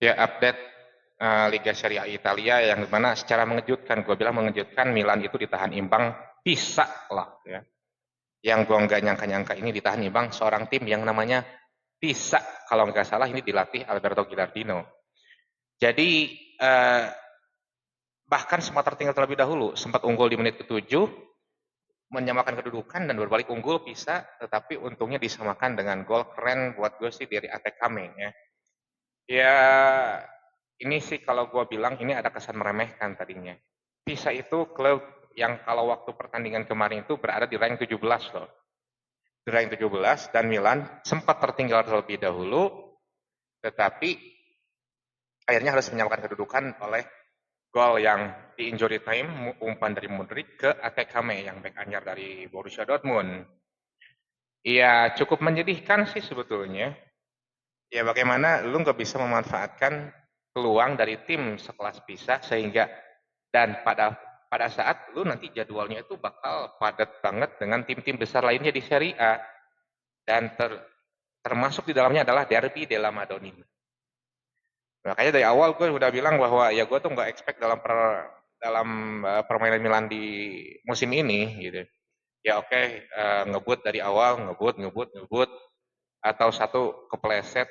Ya, update Liga Serie A Italia yang mana secara mengejutkan, gue bilang mengejutkan, Milan itu ditahan imbang, bisa lah ya. Yang gue nggak nyangka-nyangka ini ditahan imbang seorang tim yang namanya bisa, kalau nggak salah ini dilatih Alberto Gilardino. Jadi bahkan sempat tertinggal terlebih dahulu, sempat unggul di menit ke-7, menyamakan kedudukan dan berbalik unggul bisa, tetapi untungnya disamakan dengan gol keren buat gue sih dari Atekame ya. Ya, ini sih kalau gue bilang ini ada kesan meremehkan tadinya. Pisa itu klub yang kalau waktu pertandingan kemarin itu berada di rank 17 loh. Di rank 17 dan Milan sempat tertinggal terlebih dahulu, tetapi akhirnya harus menyamakan kedudukan oleh gol yang di injury time, umpan dari Mudryk ke Atekame yang back anyar dari Borussia Dortmund. Iya, cukup menyedihkan sih sebetulnya. Ya bagaimana lu nggak bisa memanfaatkan peluang dari tim sekelas Pisa sehingga dan pada saat lu nanti jadwalnya itu bakal padat banget dengan tim-tim besar lainnya di Serie A dan termasuk di dalamnya adalah Derby della Madonnina. Makanya dari awal gue udah bilang bahwa ya gue tuh nggak expect dalam permainan Milan di musim ini gitu. Ya oke, ngebut dari awal, ngebut, atau satu kepleset,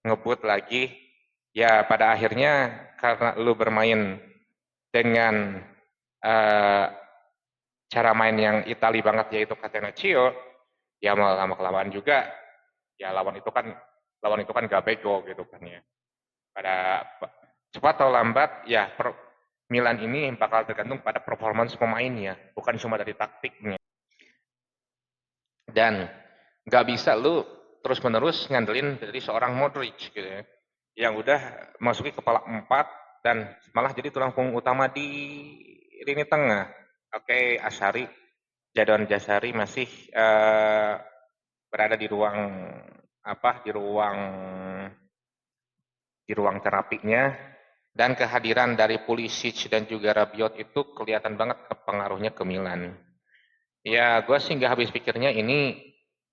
ngebut lagi. Ya pada akhirnya karena lu bermain dengan eh, cara main yang Itali banget yaitu Catenaccio, ya lama kelamaan juga ya lawan itu kan gak bego gitu kan ya. Pada cepat atau lambat ya Milan ini bakal tergantung pada performance pemainnya, bukan cuma dari taktiknya. Dan nggak bisa lu terus-menerus ngandelin dari seorang Modric gitu ya, yang udah masuki kepala 4 dan malah jadi tulang punggung utama di lini tengah. Oke, Jadon Jasari masih berada di ruang apa? Di ruang terapinya dan kehadiran dari Pulisic dan juga Rabiot itu kelihatan banget pengaruhnya ke Milan. Ya, gue sih nggak habis pikirnya ini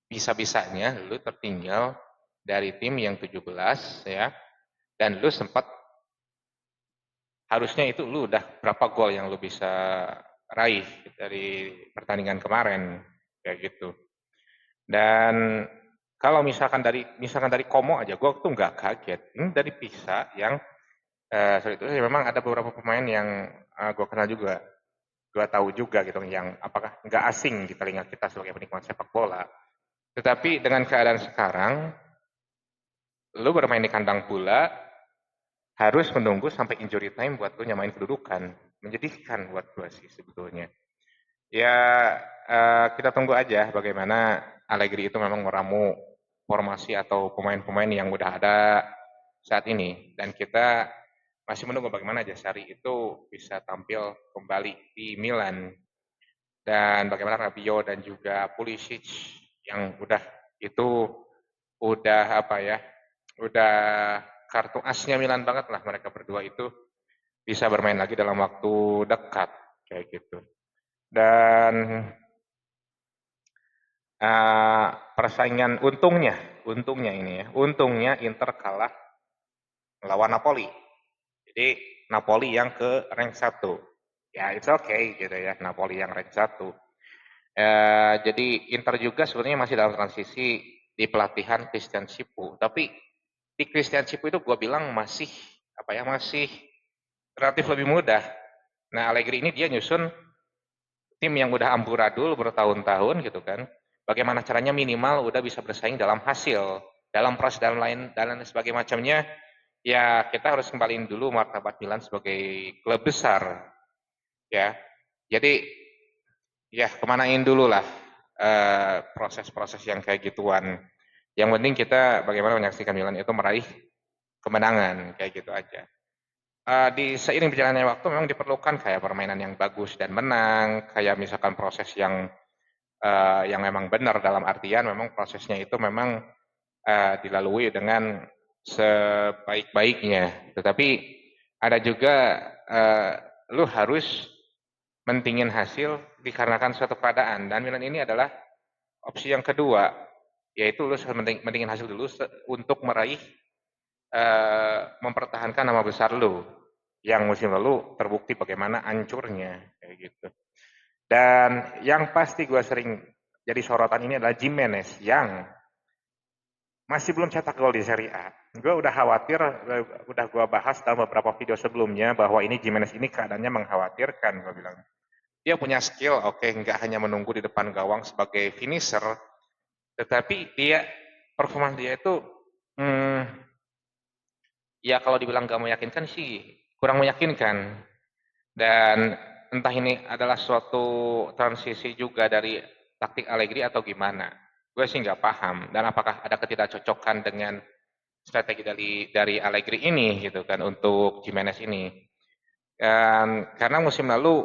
bisa-bisanya lu tertinggal dari tim yang 17 ya, dan lu sempat harusnya itu lu udah berapa gol yang lu bisa raih dari pertandingan kemarin kayak gitu. Dan kalau misalkan dari Como aja, gue tuh nggak kaget. Ini dari Pisa yang sorry itu memang ada beberapa pemain yang gue kenal juga, gue tahu juga gitu, yang apakah nggak asing di telinga kita sebagai penikmat sepak bola. Tetapi dengan keadaan sekarang, lu bermain di kandang pula, harus menunggu sampai injury time buat lu nyamain kedudukan. Menjadikan buat gue sih sebetulnya. Ya, kita tunggu aja bagaimana Allegri itu memang meramu formasi atau pemain-pemain yang udah ada saat ini. Dan kita masih menunggu bagaimana Jasari itu bisa tampil kembali di Milan. Dan bagaimana Rabiot dan juga Pulisic yang itu udah apa ya, udah kartu asnya Milan banget lah mereka berdua itu bisa bermain lagi dalam waktu dekat kayak gitu. Dan persaingan untungnya ini ya, untungnya Inter kalah melawan Napoli. Jadi Napoli yang ke rank 1. Ya it's okay gitu ya, Napoli yang rank 1. Jadi Inter juga sebenarnya masih dalam transisi di pelatihan Christian Chipu. Tapi di Christian Chipu itu gue bilang masih masih relatif lebih mudah. Nah Allegri ini dia nyusun tim yang udah amburadul bertahun-tahun gitu kan. Bagaimana caranya minimal udah bisa bersaing dalam hasil, dalam proses dan lain sebagainya macamnya. Ya kita harus kembaliin dulu martabat Milan sebagai klub besar ya. Jadi ya kemanain dulu lah proses-proses yang kayak gituan. Yang penting kita bagaimana menyaksikan Milan itu meraih kemenangan kayak gitu aja. Di seiring berjalannya waktu memang diperlukan kayak permainan yang bagus dan menang, kayak misalkan proses yang memang benar dalam artian memang prosesnya itu memang dilalui dengan sebaik-baiknya. Tetapi ada juga lu harus mentingin hasil dikarenakan suatu keadaan dan Milan ini adalah opsi yang kedua, yaitu lu harus mentingin hasil dulu untuk meraih mempertahankan nama besar lu yang musim lalu terbukti bagaimana hancurnya kayak gitu. Dan yang pasti gue sering jadi sorotan ini adalah Jimenez yang masih belum cetak gol di Serie A. Gue udah khawatir, udah gue bahas dalam beberapa video sebelumnya bahwa ini Jimenez ini keadaannya mengkhawatirkan. Gue bilang dia punya skill, oke, nggak hanya menunggu di depan gawang sebagai finisher, tetapi dia performa dia itu, hmm, ya kalau dibilang gak meyakinkan sih kurang meyakinkan. Dan entah ini adalah suatu transisi juga dari taktik Allegri atau gimana. Gue sih nggak paham. Dan apakah ada ketidakcocokan dengan strategi dari Allegri ini gitu kan untuk Jimenez ini. Dan karena musim lalu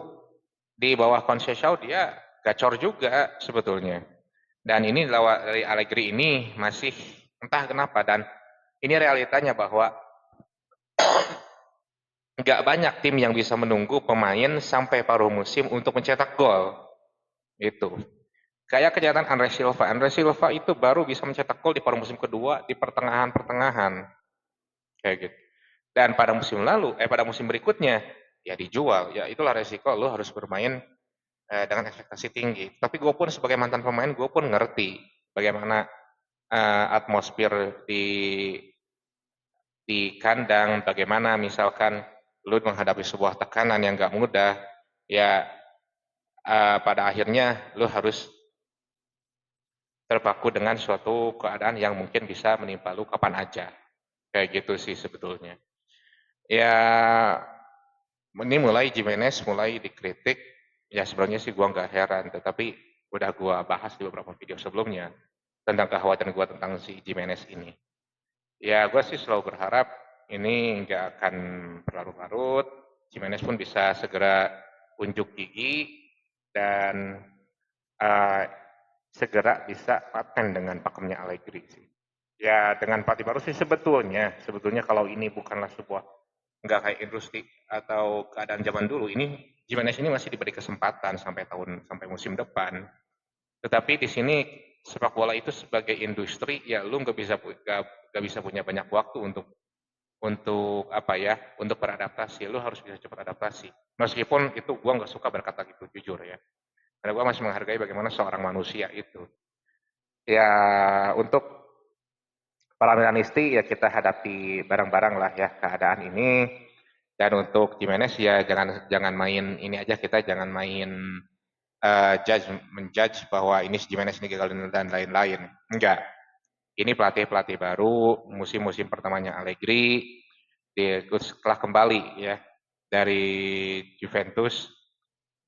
di bawah Conceição dia gacor juga sebetulnya. Dan ini dari Allegri ini masih entah kenapa, dan ini realitanya bahwa nggak banyak tim yang bisa menunggu pemain sampai paruh musim untuk mencetak gol. Itu. Kayak kenyataan Andre Silva. Andre Silva itu baru bisa mencetak gol di paruh musim kedua di pertengahan-pertengahan. Kayak gitu. Dan pada musim berikutnya, ya dijual. Ya itulah resiko lo harus bermain dengan ekspektasi tinggi. Tapi gue pun sebagai mantan pemain, gue pun ngerti bagaimana atmosfer di kandang, bagaimana misalkan lu menghadapi sebuah tekanan yang gak mudah, ya pada akhirnya lu harus terpaku dengan suatu keadaan yang mungkin bisa menimpa lu kapan aja. Kayak gitu sih sebetulnya. Ya, ini mulai Jimenez mulai dikritik, ya sebenarnya sih gua nggak heran, tetapi udah gua bahas di beberapa video sebelumnya tentang kekhawatiran gua tentang si Jimenez ini. Ya, gua sih selalu berharap ini nggak akan berlarut-larut, Jimenez pun bisa segera unjuk gigi dan uh, segera bisa paten dengan pakemnya Allegri sih. Ya, dengan pelatih baru sih sebetulnya kalau ini bukanlah sebuah nggak kayak industri atau keadaan zaman dulu, ini Jimenez ini masih diberi kesempatan sampai musim depan. Tetapi di sini sepak bola itu sebagai industri, ya lu nggak bisa punya banyak waktu untuk apa ya, untuk beradaptasi. Lu harus bisa cepat adaptasi. Meskipun itu gua nggak suka berkata gitu, jujur ya. Karena gua masih menghargai bagaimana seorang manusia itu. Ya, untuk para Milanisti ya kita hadapi bareng-bareng lah ya keadaan ini. Dan untuk Jimenez ya jangan main ini aja, kita jangan main menjudge bahwa ini Jimenez ini gagal dan lain-lain. Enggak. Ini pelatih-pelatih baru, musim-musim pertamanya Allegri, telah kembali ya dari Juventus,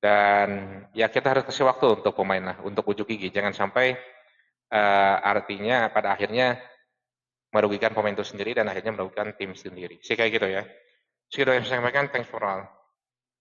dan ya kita harus kasih waktu untuk pemain lah, untuk ujuk gigi. Jangan sampai artinya pada akhirnya merugikan pemain itu sendiri dan akhirnya merugikan tim sendiri. Sih kayak gitu ya. Segitu yang saya sampaikan. Thanks for all.